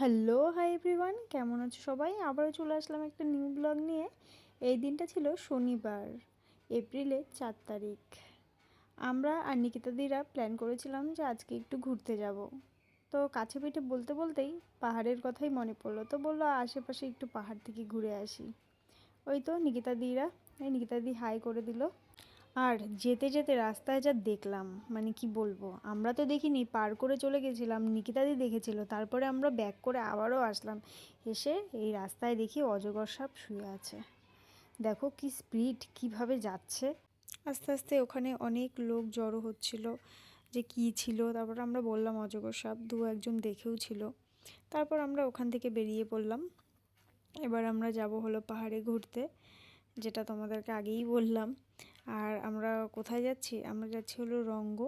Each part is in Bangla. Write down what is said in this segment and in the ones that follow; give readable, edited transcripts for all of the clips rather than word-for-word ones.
হ্যালো হাই এভরিওয়ান, কেমন আছো সবাই? আবারও চলে আসলাম একটা নিউ ব্লগ নিয়ে। এই দিনটা ছিল শনিবার, এপ্রিলের 4 তারিখ। আমরা আর নিকিতাদিরা প্ল্যান করেছিলাম যে আজকে একটু ঘুরতে যাব। তো কাছে পিঠে বলতে বলতেই পাহাড়ের কথাই মনে পড়লো, তো বললো আশেপাশে একটু পাহাড় থেকে ঘুরে আসি। ওই তো নিকিতাদি হাই করে দিল। আর যেতে যেতে রাস্তায় যা দেখলাম, মানে কি বলবো, আমরা তো দেখিনি, পার করে চলে গেছিলাম, নিকিতাদি দেখেছিল। তারপরে আমরা ব্যাক করে আবারও আসলাম। এসে এই রাস্তায় দেখি অজগর সাপ শুয়ে আছে। দেখো কি স্পিড, কিভাবে যাচ্ছে। আস্তে আস্তে ওখানে অনেক লোক জড়ো হচ্ছিল যে কি ছিল। তারপর আমরা বললাম অজগর সাপ, দু একজন দেখেও ছিল। তারপর আমরা ওখান থেকে বেরিয়ে পড়লাম। এবার আমরা যাব হলো পাহাড়ে ঘুরতে, যেটা তোমাদেরকে আগেই বললাম। আর আমরা কোথায় যাচ্ছি? আমরা যাচ্ছি হলো রঙ্গ।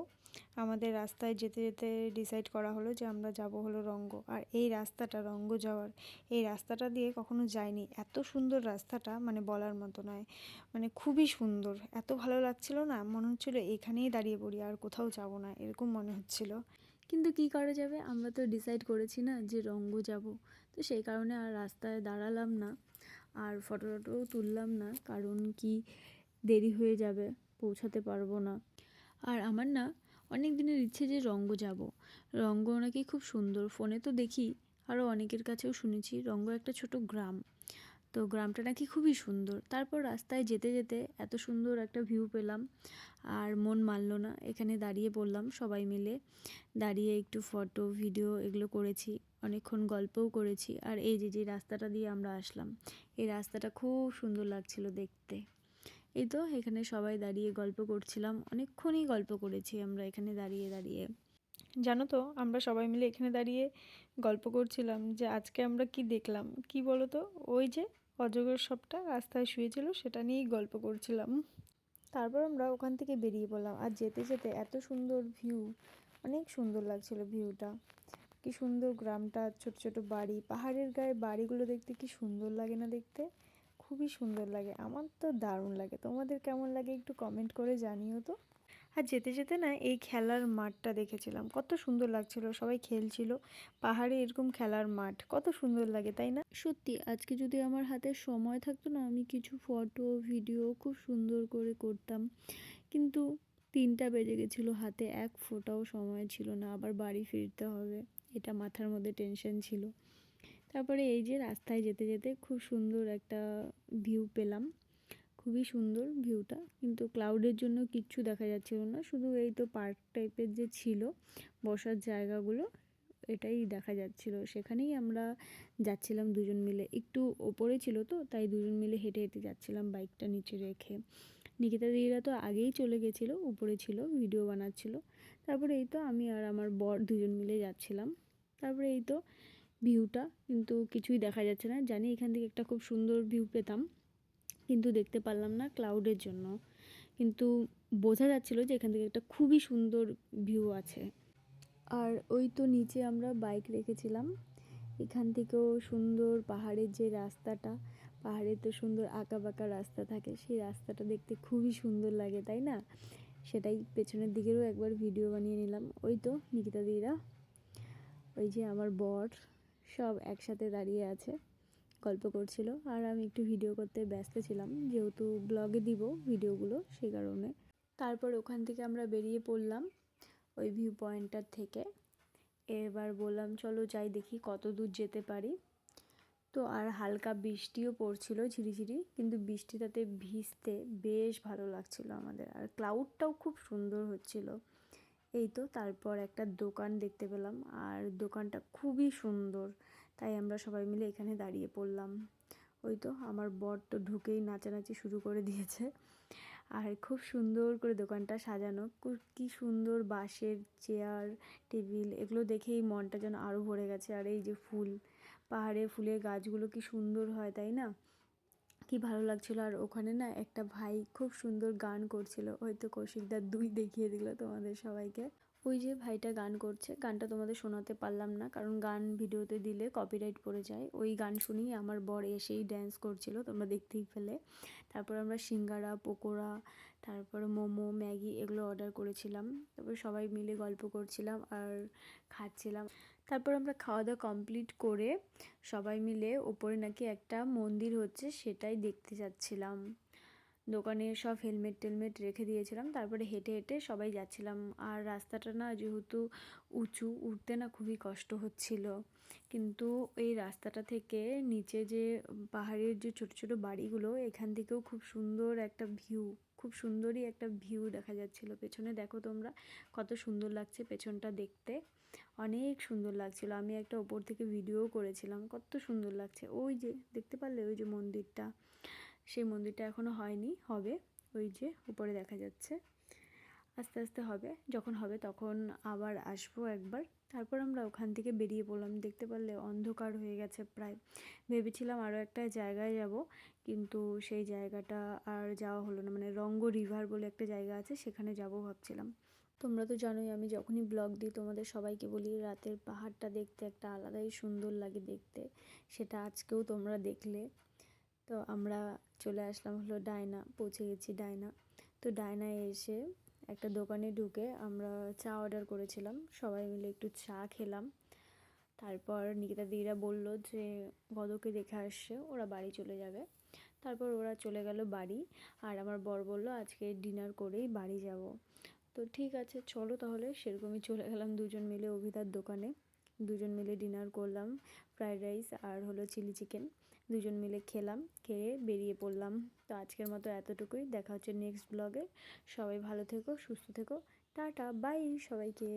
আমাদের রাস্তায় যেতে যেতে ডিসাইড করা হলো যে আমরা যাব হলো রঙ্গ। আর এই রাস্তাটা, রঙ্গ যাওয়ার এই রাস্তাটা দিয়ে কখনো যাইনি। এত সুন্দর রাস্তাটা, মানে বলার মতো নয়, মানে খুবই সুন্দর। এত ভালো লাগছিল না, মনে হচ্ছিলো এখানেই দাঁড়িয়ে পড়ি, আর কোথাও যাব না, এরকম মনে হচ্ছিল। কিন্তু কি করা যাবে, আমরা তো ডিসাইড করেছি না যে রঙ্গ যাব। তো সেই কারণে আর রাস্তায় দাঁড়ালাম না, আর ফটো টটোও তুললাম না, কারণ কি দেরি হয়ে যাবে, পৌঁছাতে পারবো না। আর আমার না অনেক দিনের ইচ্ছে যে রঙ্গ যাব। রঙ্গ নাকি খুব সুন্দর, ফোনে তো দেখি, আরও অনেকের কাছেও শুনেছি রঙ্গ একটা ছোট গ্রাম। তো গ্রামটা নাকি খুবই সুন্দর। তারপর রাস্তায় যেতে যেতে এত সুন্দর একটা ভিউ পেলাম, আর মন মানল না, এখানে দাঁড়িয়ে পড়লাম সবাই মিলে। দাঁড়িয়ে একটু ফটো ভিডিও এগুলো করেছি, অনেকক্ষণ গল্পও করেছি। আর এই যে যে রাস্তাটা দিয়ে আমরা আসলাম, এই রাস্তাটা খুব সুন্দর লাগছিল দেখতে। এই তো এখানে সবাই দাঁড়িয়ে গল্প করছিলাম, অনেকক্ষণই গল্প করেছি আমরা এখানে দাঁড়িয়ে দাঁড়িয়ে। জানো তো, আমরা সবাই মিলে এখানে দাঁড়িয়ে গল্প করছিলাম যে আজকে আমরা কি দেখলাম। কি বলো তো, ওই যে অজগর সাপটা রাস্তায় শুয়েছিল, সেটা নিয়েই গল্প করছিলাম। তারপর আমরা ওখান থেকে বেরিয়ে পড়লাম। আর যেতে যেতে এত সুন্দর ভিউ, অনেক সুন্দর লাগছিল ভিউটা। কি সুন্দর গ্রামটা, ছোট ছোট বাড়ি, পাহাড়ের গায়ে বাড়িগুলো দেখতে কি সুন্দর লাগে না দেখতে? খুবই সুন্দর লাগে, আমার তো দারুণ লাগে। তোমাদের কেমন লাগে একটু কমেন্ট করে জানিও তো। আর যেতে যেতে না এই খেলার মাঠটা দেখেছিলাম, কত সুন্দর লাগছিল, সবাই খেলছিল। পাহাড়ে এরকম খেলার মাঠ কত সুন্দর লাগে, তাই না? সত্যি আজকে যদি আমার হাতে সময় থাকতো না, আমি কিছু ফটো ভিডিও খুব সুন্দর করে করতাম। কিন্তু 3টা বেজে গেছিলো, হাতে এক ফোঁটাও সময় ছিল না, আবার বাড়ি ফিরতে হবে, এটা মাথার মধ্যে টেনশন ছিল। তারপরে এই যে রাস্তায় যেতে যেতে খুব সুন্দর একটা ভিউ পেলাম, খুবই সুন্দর ভিউটা। কিন্তু ক্লাউডের জন্য কিচ্ছু দেখা যাচ্ছিল না, শুধু এই তো পার্ক টাইপের যে ছিল বসার জায়গাগুলো, এটাই দেখা যাচ্ছিল। সেখানেই আমরা যাচ্ছিলাম দুজন মিলে, একটু ওপরে ছিল তো তাই দুজন মিলে হেঁটে হেঁটে যাচ্ছিলাম বাইকটা নিচে রেখে। নিকিতা দিদিরা তো আগেই চলে গেছিলো, উপরে ছিল, ভিডিও বানাচ্ছিল। তারপরে এই তো আমি আর আমার বর দুজন মিলে যাচ্ছিলাম। তারপরে এই তো ভিউটা, কিন্তু কিছুই দেখা যাচ্ছে না। জানি এখান থেকে একটা খুব সুন্দর ভিউ পেতাম, কিন্তু দেখতে পারলাম না ক্লাউডের জন্য। কিন্তু বোঝা যাচ্ছিল যে এখান থেকে একটা খুবই সুন্দর ভিউ আছে। আর ওই তো নিচে আমরা বাইক রেখেছিলাম, এখান থেকেও সুন্দর পাহাড়ের যে রাস্তাটা, পাহাড়ে তো সুন্দর আঁকা বাঁকা রাস্তা থাকে, সেই রাস্তাটা দেখতে খুবই সুন্দর লাগে, তাই না? সেটাই পেছনের দিকেরও একবার ভিডিও বানিয়ে নিলাম। ওই তো নিকিতা দিদিরা, ওই যে আমার বর, সব একসাথে দাঁড়িয়ে আছে, গল্প করছিল। আর আমি একটু ভিডিও করতে ব্যস্ত ছিলাম, যেহেতু ব্লগে দিব ভিডিওগুলো, সেই কারণে। তারপর ওখান থেকে আমরা বেরিয়ে পড়লাম ওই ভিউ পয়েন্টটার থেকে। এবার বললাম চলো যাই, দেখি কত দূর যেতে পারি। তো আর হালকা বৃষ্টিও পড়ছিল ঝিরিঝিরি, কিন্তু বৃষ্টিটাতে ভিজতে বেশ ভালো লাগছিল আমাদের। আর ক্লাউডটাও খুব সুন্দর হচ্ছিল। এই তো তারপর একটা দোকান দেখতে পেলাম, আর দোকানটা খুবই সুন্দর, তাই আমরা সবাই মিলে এখানে দাঁড়িয়ে পড়লাম। ওই তো আমার বর তো ঢুকেই নাচানাচি শুরু করে দিয়েছে। আর খুব সুন্দর করে দোকানটা সাজানো, কি সুন্দর বাঁশের চেয়ার টেবিল, এগুলো দেখেই মনটা যেন আরও ভরে গেছে। আর এই যে ফুল, পাহাড়ে ফুলের গাছগুলো কি সুন্দর হয়, তাই না? কি ভালো লাগছিল। আর ওখানে না একটা ভাই খুব সুন্দর গান করছিল, হয়তো কৌশিকদার 2 দেখিয়ে দিল তোমাদের সবাইকে। ওই যে ভাইটা গান করছে, গানটা তোমাদের শোনাতে পারলাম না, কারণ গান ভিডিওতে দিলে কপিরাইট পড়ে যায়। ওই গান শুনেই আমার বর এসেই ড্যান্স করছিল, তোমরা দেখতেই পেলে। তারপর আমরা সিঙ্গারা, পকোড়া, তারপরে মোমো, ম্যাগি এগুলো অর্ডার করেছিলাম। তারপর সবাই মিলে গল্প করছিলাম আর খাচ্ছিলাম। তারপর আমরা খাওয়া দাওয়া কমপ্লিট করে সবাই মিলে ওপরে নাকি একটা মন্দির হচ্ছে সেটাই দেখতে যাচ্ছিলাম। দোকানে সব হেলমেট টেলমেট রেখে দিয়েছিলাম, তারপরে হেঁটে হেঁটে সবাই যাচ্ছিলাম। আর রাস্তাটা না যেহেতু উঁচু, উঠতে না খুবই কষ্ট হচ্ছিল, কিন্তু এই রাস্তাটা থেকে নিচে যে পাহাড়ের যে ছোট ছোট বাড়িগুলো, এখান থেকেও খুব সুন্দর একটা ভিউ, খুব সুন্দরই একটা ভিউ দেখা যাচ্ছিলো। পেছনে দেখো তোমরা কত সুন্দর লাগছে পেছনটা দেখতে, অনেক সুন্দর লাগছিল। আমি একটা ওপর থেকে ভিডিও করেছিলাম, কত সুন্দর লাগছে। ওই যে দেখতে পারলে ওই যে মন্দিরটা, সেই মন্দিরটা এখনও হয়নি, হবে, ওই যে উপরে দেখা যাচ্ছে। আস্তে আস্তে হবে, যখন হবে তখন আবার আসবো একবার। তারপর আমরা ওখান থেকে বেরিয়ে পড়লাম। দেখতে পারলে অন্ধকার হয়ে গেছে প্রায়। ভেবেছিলাম আরও একটা জায়গায় যাব, কিন্তু সেই জায়গাটা আর যাওয়া হলো না। মানে রঙ্গ রিভার বলে একটা জায়গা আছে, সেখানে যাব ভাবছিলাম। তোমরা তো জানোই আমি যখনই ব্লগ দিই তোমাদের সবাইকে বলি রাতের পাহাড়টা দেখতে একটা আলাদাই সুন্দর লাগে দেখতে, সেটা আজকেও তোমরা দেখলে। তো আমরা চলে আসলাম হলো ডায়না, পৌঁছে গেছি ডায়না। তো ডায়নায় এসে একটা দোকানে ঢুকে আমরা চা অর্ডার করেছিলাম, সবাই মিলে একটু চা খেলাম। তারপর নিকিতা দিদিরা বলল যে গদকে দেখে আসছে, ওরা বাড়ি চলে যাবে। তারপর ওরা চলে গেল বাড়ি, আর আমার বর বলল আজকে ডিনার করেই বাড়ি যাব। তো ঠিক আছে চলো তাহলে, সেরকমই চলে গেলাম দুজন মিলে অভিদার দোকানে। দুজন মিলে ডিনার করলাম, ফ্রায়েড রাইস আর হলো চিলি চিকেন, দুজন মিলে খেলাম, খেয়ে বেরিয়ে পড়লাম। তো আজকের মতো এতটুকুই, দেখা হচ্ছে নেক্সট ব্লগে। সবাই ভালো থেকো, সুস্থ থেকো, টাটা বাই সবাইকে।